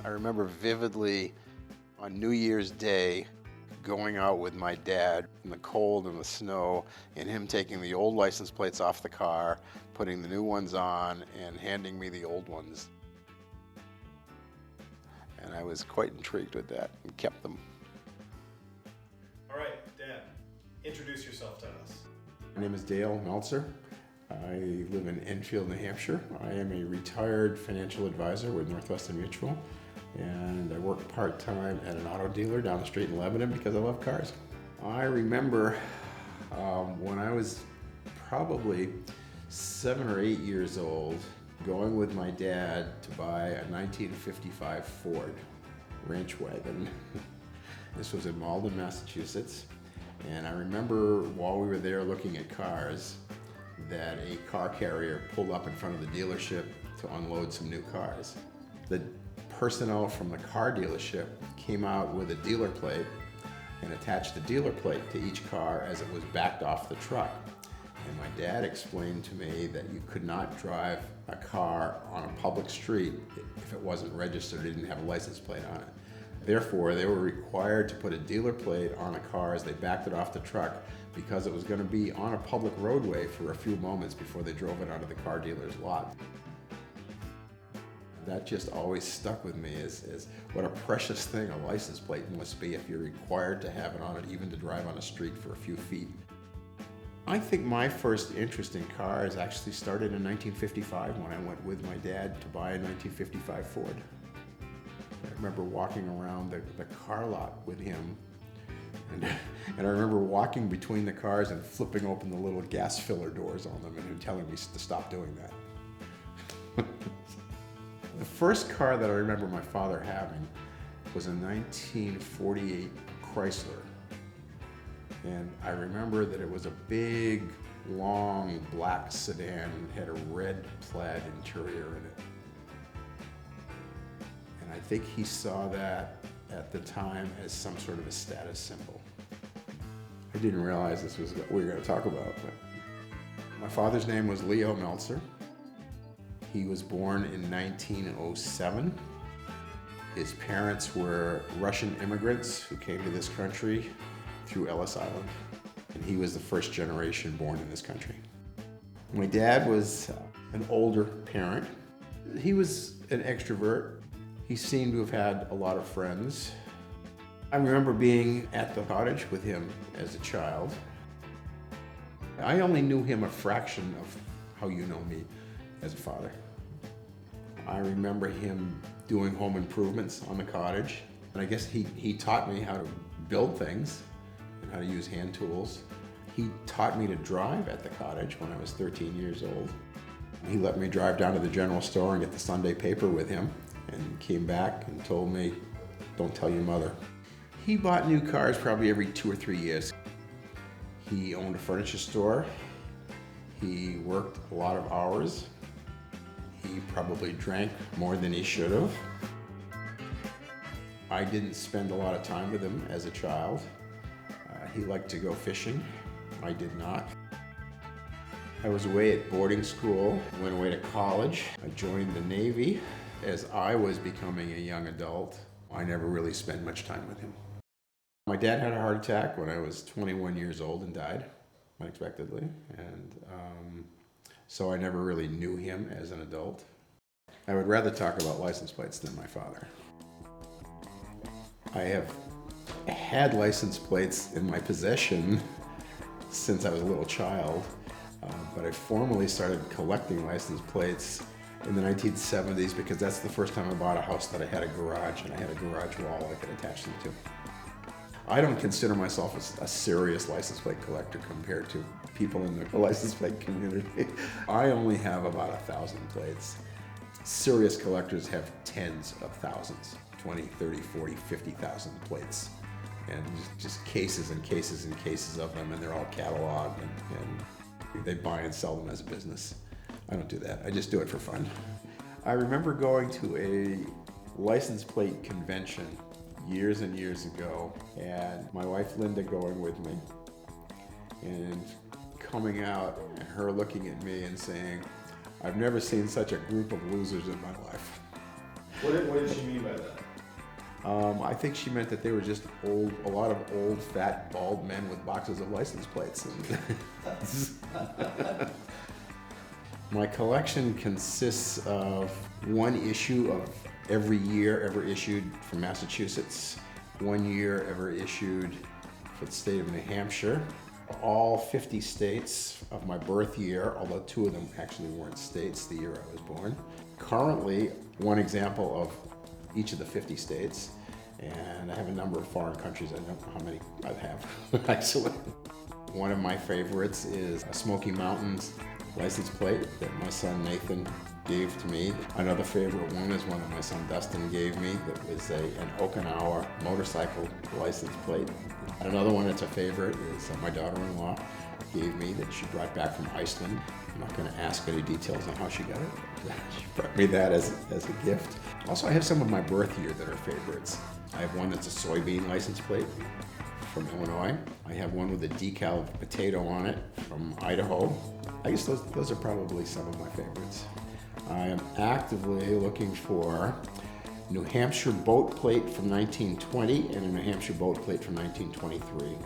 remember vividly on New Year's Day going out with my dad in the cold and the snow and him taking the old license plates off the car, putting the new ones on, and handing me the old ones. And I was quite intrigued with that and kept them. All right, Dad, introduce yourself to us. My name is Dale Meltzer. I live in Enfield, New Hampshire. I am a retired financial advisor with Northwestern Mutual, and I work part-time at an auto dealer down the street in Lebanon because I love cars. I remember when I was probably 7 or 8 years old, going with my dad to buy a 1955 Ford ranch wagon. This was in Malden, Massachusetts, and I remember while we were there looking at cars that a car carrier pulled up in front of the dealership to unload some new cars. The personnel from the car dealership came out with a dealer plate and attached the dealer plate to each car as it was backed off the truck. And my dad explained to me that you could not drive a car on a public street if it wasn't registered, it didn't have a license plate on it. Therefore, they were required to put a dealer plate on a car as they backed it off the truck because it was going to be on a public roadway for a few moments before they drove it out of the car dealer's lot. That just always stuck with me as what a precious thing a license plate must be if you're required to have it on it, even to drive on a street for a few feet. I think my first interest in cars actually started in 1955 when I went with my dad to buy a 1955 Ford. I remember walking around the car lot with him, and I remember walking between the cars and flipping open the little gas filler doors on them and him telling me to stop doing that. The first car that I remember my father having was a 1948 Chrysler. And I remember that it was a big, long, black sedan and had a red plaid interior in it. And I think he saw that at the time as some sort of a status symbol. I didn't realize this was what we were going to talk about. But my father's name was Leo Meltzer. He was born in 1907. His parents were Russian immigrants who came to this country through Ellis Island, and he was the first generation born in this country. My dad was an older parent. He was an extrovert. He seemed to have had a lot of friends. I remember being at the cottage with him as a child. I only knew him a fraction of how you know me as a father. I remember him doing home improvements on the cottage, and I guess he taught me how to build things and how to use hand tools. He taught me to drive at the cottage when I was 13 years old. He let me drive down to the general store and get the Sunday paper with him, and came back and told me, "Don't tell your mother." He bought new cars probably every 2 or 3 years. He owned a furniture store. He worked a lot of hours. He probably drank more than he should have. I didn't spend a lot of time with him as a child. He liked to go fishing. I did not. I was away at boarding school, went away to college. I joined the Navy. As I was becoming a young adult, I never really spent much time with him. My dad had a heart attack when I was 21 years old and died unexpectedly. And so I never really knew him as an adult. I would rather talk about license plates than my father. I have had license plates in my possession since I was a little child, but I formally started collecting license plates in the 1970s because that's the first time I bought a house that I had a garage, and I had a garage wall I could attach them to. I don't consider myself a serious license plate collector compared to people in the license plate community. I only have about 1,000 plates. Serious collectors have tens of thousands, 20, 30, 40, 50,000 plates. And just cases and cases and cases of them, and they're all cataloged, and they buy and sell them as a business. I don't do that. I just do it for fun. I remember going to a license plate convention years and years ago, and my wife Linda going with me, and coming out and her looking at me and saying, "I've never seen such a group of losers in my life." What did she mean by that? I think she meant that they were just old, a lot of old, fat, bald men with boxes of license plates. My collection consists of one issue of every year ever issued from Massachusetts, 1 year ever issued for the state of New Hampshire, all 50 states of my birth year, although 2 of them actually weren't states the year I was born. Currently, one example of each of the 50 states, and I have a number of foreign countries. I don't know how many I have, actually. One of my favorites is a Smoky Mountains license plate that my son Nathan gave to me. Another favorite one is one that my son Dustin gave me that was an Okinawa motorcycle license plate. Another one that's a favorite is my daughter-in-law gave me that she brought back from Iceland. I'm not going to ask any details on how she got it. She brought me that as a gift. Also, I have some of my birth year that are favorites. I have one that's a soybean license plate from Illinois. I have one with a decal of potato on it from Idaho. I guess those are probably some of my favorites. I am actively looking for New Hampshire boat plate from 1920 and a New Hampshire boat plate from 1923.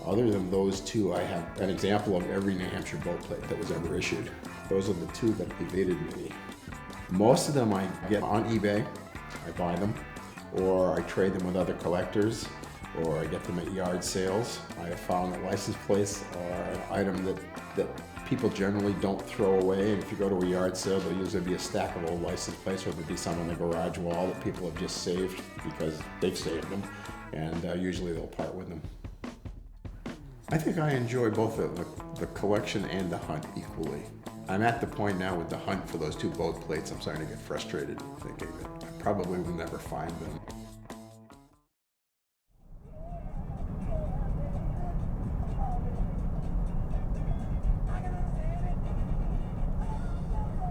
Other than those 2, I have an example of every New Hampshire boat plate that was ever issued. Those are the 2 that evaded me. Most of them I get on eBay, I buy them, or I trade them with other collectors, or I get them at yard sales. I have found that license plates are an item that people generally don't throw away, and if you go to a yard sale, there'll usually be a stack of old license plates, or there'll be some on the garage wall that people have just saved because they've saved them, and usually they'll part with them. I think I enjoy both the collection and the hunt equally. I'm at the point now with the hunt for those 2 boat plates, I'm starting to get frustrated thinking that I probably will never find them.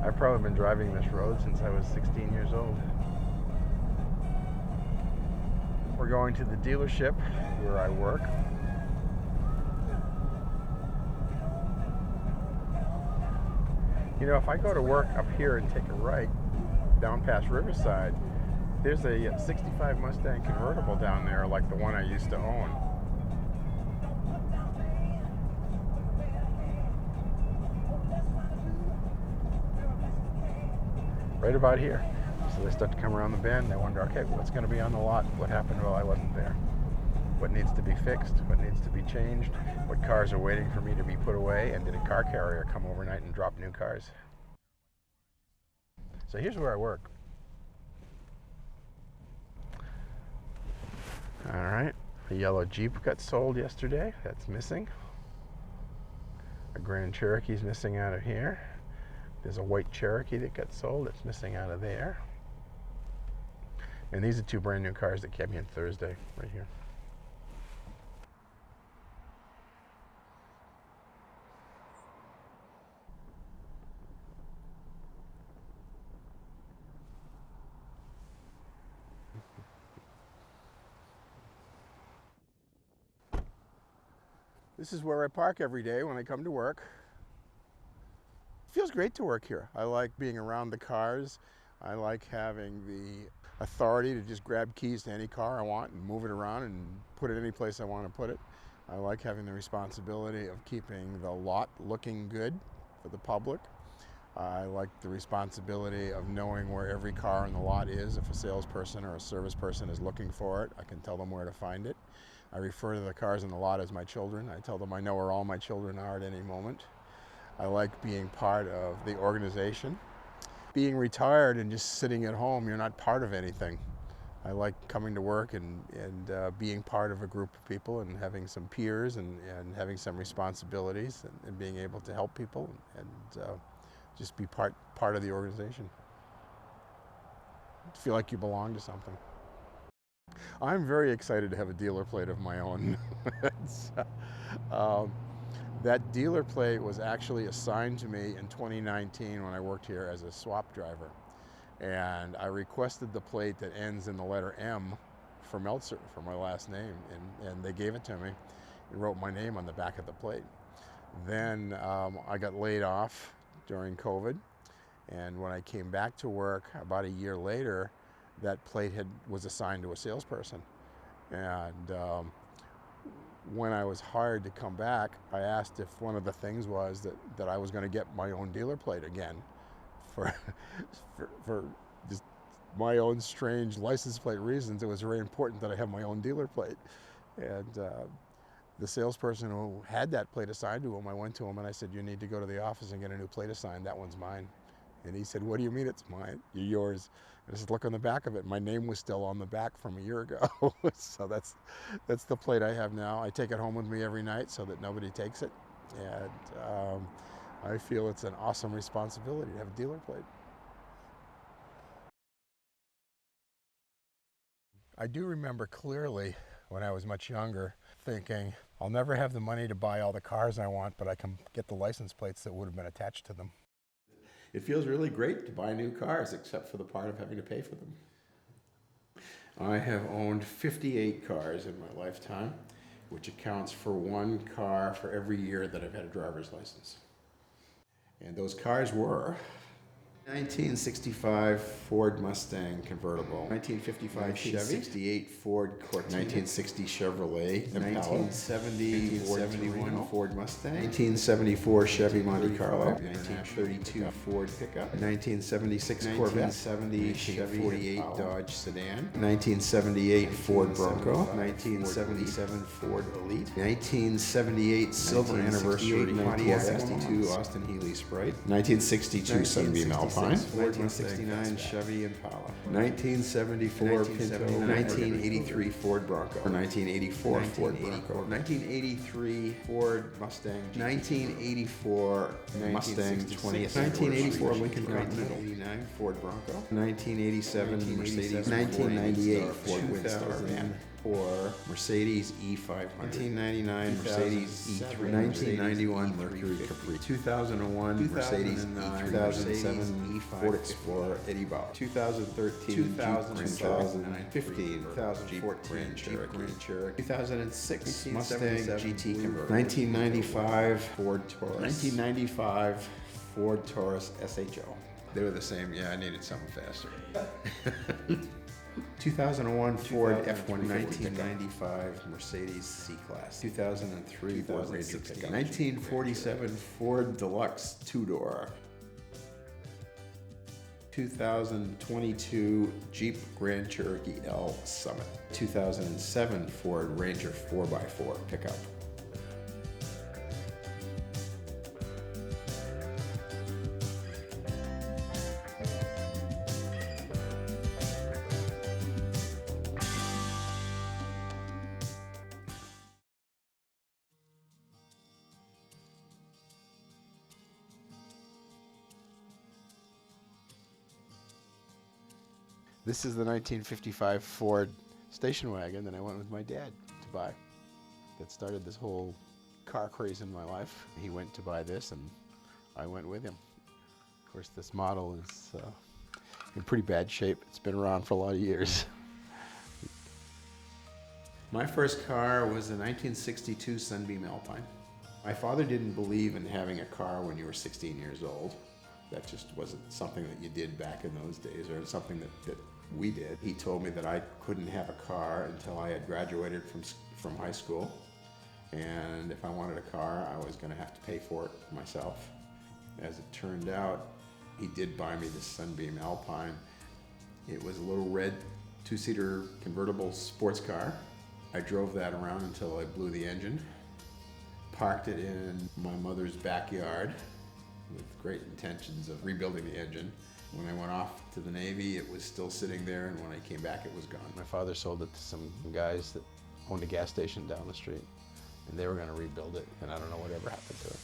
I've probably been driving this road since I was 16 years old. We're going to the dealership where I work. You know, if I go to work up here and take a right down past Riverside, there's a 65 Mustang convertible down there like the one I used to own. Right about here. So they start to come around the bend. They wonder, okay, what's going to be on the lot? What happened while I wasn't there? What needs to be fixed? What needs to be changed? What cars are waiting for me to be put away? And did a car carrier come overnight and drop new cars? So here's where I work. All right, a yellow Jeep got sold yesterday. That's missing. A Grand Cherokee's missing out of here. There's a white Cherokee that got sold. It's missing out of there. And these are 2 brand new cars that came in Thursday, right here. This is where I park every day when I come to work. It feels great to work here. I like being around the cars. I like having the authority to just grab keys to any car I want and move it around and put it any place I want to put it. I like having the responsibility of keeping the lot looking good for the public. I like the responsibility of knowing where every car in the lot is. If a salesperson or a service person is looking for it, I can tell them where to find it. I refer to the cars in the lot as my children. I tell them I know where all my children are at any moment. I like being part of the organization. Being retired and just sitting at home, you're not part of anything. I like coming to work and being part of a group of people and having some peers and having some responsibilities and being able to help people and just be part of the organization. Feel like you belong to something. I'm very excited to have a dealer plate of my own. That dealer plate was actually assigned to me in 2019 when I worked here as a swap driver. And I requested the plate that ends in the letter M for Meltzer, for my last name, and they gave it to me and wrote my name on the back of the plate. Then I got laid off during COVID, and when I came back to work about a year later, that plate was assigned to a salesperson. And when I was hired to come back, I asked if one of the things was that I was going to get my own dealer plate again for, for just my own strange license plate reasons. It was very important that I have my own dealer plate. And the salesperson who had that plate assigned to him, I went to him and I said, "You need to go to the office and get a new plate assigned. That one's mine." And he said, "What do you mean it's mine? You're yours." And I said, "Look on the back of it." My name was still on the back from a year ago. So that's the plate I have now. I take it home with me every night so that nobody takes it. And I feel it's an awesome responsibility to have a dealer plate. I do remember clearly when I was much younger thinking, I'll never have the money to buy all the cars I want, but I can get the license plates that would have been attached to them. It feels really great to buy new cars, except for the part of having to pay for them. I have owned 58 cars in my lifetime, which accounts for one car for every year that I've had a driver's license. And those cars were 1965 Ford Mustang convertible, 1955 Chevy, 1968 Ford Cortina, 1960 Chevrolet Impala, 1971 Ford Mustang, 1974 Chevy Monte Carlo, 1932 Ford pickup, 1976 Corvette, 1970 Chevy 48 Dodge sedan, 1978 Ford Bronco, 1977 Ford Elite, 1978 Silver Anniversary Pontiac 62 Austin Healey Sprite, 1962 Sunbeam Alpine, 1969 Chevy Impala, 1974 Pinto, 1983 Ford Bronco, 1984 Ford Bronco, 1983 Ford Mustang, 1984 Mustang 20th, 1984 Lincoln Continental, 1989 Ford Bronco, 1987 Mercedes, 1998 Ford Windstar van, or Mercedes E500, 1999 Mercedes E3, 1991 Mercury Capri, 2001 Mercedes E3, 2007 Ford Explorer Eddie Bauer, 2013 2015 Jeep Grand Cherokee, 2006 Mustang GT convertible, 1995 Ford Taurus, 1995 Ford Taurus SHO. They were the same. Yeah, I needed something faster. 2001 Ford F-150, 1995 Mercedes C-Class, 2003 Ford Ranger pickup, 1947 Ford Deluxe two-door, 2022 Jeep Grand Cherokee L Summit, 2007 Ford Ranger 4x4 pickup. This is the 1955 Ford station wagon that I went with my dad to buy. That started this whole car craze in my life. He went to buy this and I went with him. Of course, this model is in pretty bad shape. It's been around for a lot of years. My first car was a 1962 Sunbeam Alpine. My father didn't believe in having a car when you were 16 years old. That just wasn't something that you did back in those days, or something that we did. He told me that I couldn't have a car until I had graduated from high school, and if I wanted a car, I was going to have to pay for it myself. As it turned out, he did buy me this Sunbeam Alpine. It was a little red two-seater convertible sports car. I drove that around until I blew the engine, parked it in my mother's backyard with great intentions of rebuilding the engine. When I went off to the Navy, it was still sitting there, and when I came back, it was gone. My father sold it to some guys that owned a gas station down the street, and they were going to rebuild it, and I don't know whatever happened to it.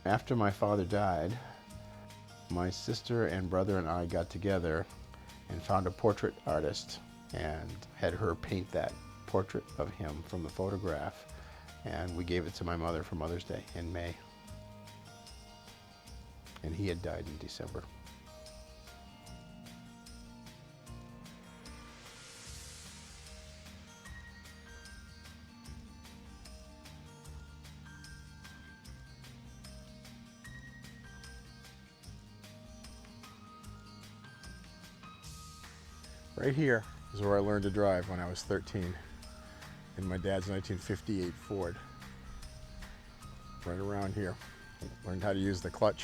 After my father died, my sister and brother and I got together and found a portrait artist and had her paint that portrait of him from the photograph, and we gave it to my mother for Mother's Day in May. And he had died in December. Right here is where I learned to drive when I was 13 in my dad's 1958 Ford. Right around here. Learned how to use the clutch.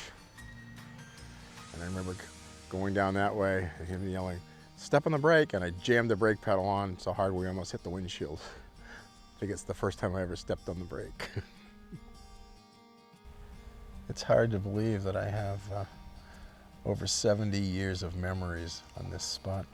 And I remember going down that way and him yelling, "Step on the brake," and I jammed the brake pedal on so hard we almost hit the windshield. I think it's the first time I ever stepped on the brake. It's hard to believe that I have over 70 years of memories on this spot.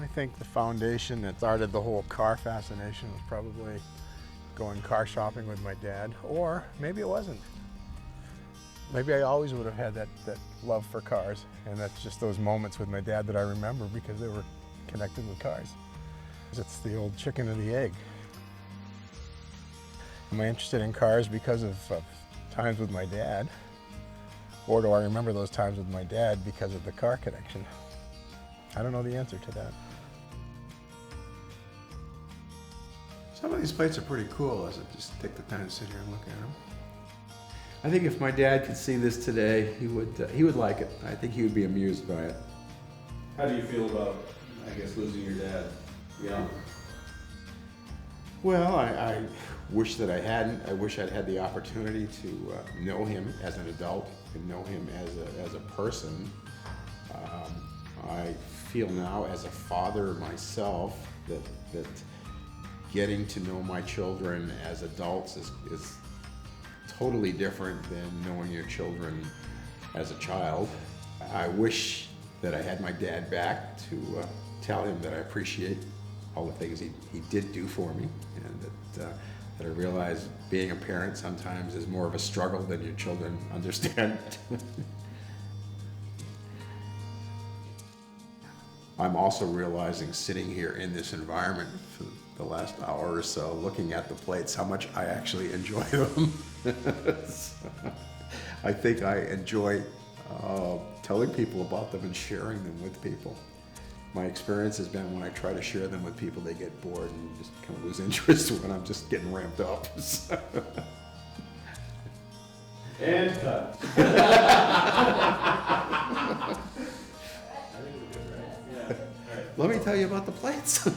I think the foundation that started the whole car fascination was probably going car shopping with my dad, or maybe it wasn't. Maybe I always would have had that love for cars, and that's just those moments with my dad that I remember because they were connected with cars. It's the old chicken and the egg. Am I interested in cars because of times with my dad, or do I remember those times with my dad because of the car connection? I don't know the answer to that. Some of these plates are pretty cool as I just take the time to sit here and look at them. I think if my dad could see this today, he would like it. I think he would be amused by it. How do you feel about, I guess, losing your dad young? Well, I wish that I hadn't. I wish I'd had the opportunity to know him as an adult and know him as a person. I feel now as a father myself that getting to know my children as adults is totally different than knowing your children as a child. I wish that I had my dad back to tell him that I appreciate all the things he did do for me, and that I realize being a parent sometimes is more of a struggle than your children understand. I'm also realizing, sitting here in this environment for the last hour or so, looking at the plates, how much I actually enjoy them. I think I enjoy telling people about them and sharing them with people. My experience has been when I try to share them with people, they get bored and just kind of lose interest when I'm just getting ramped up. And cut. Let me tell you about the plates.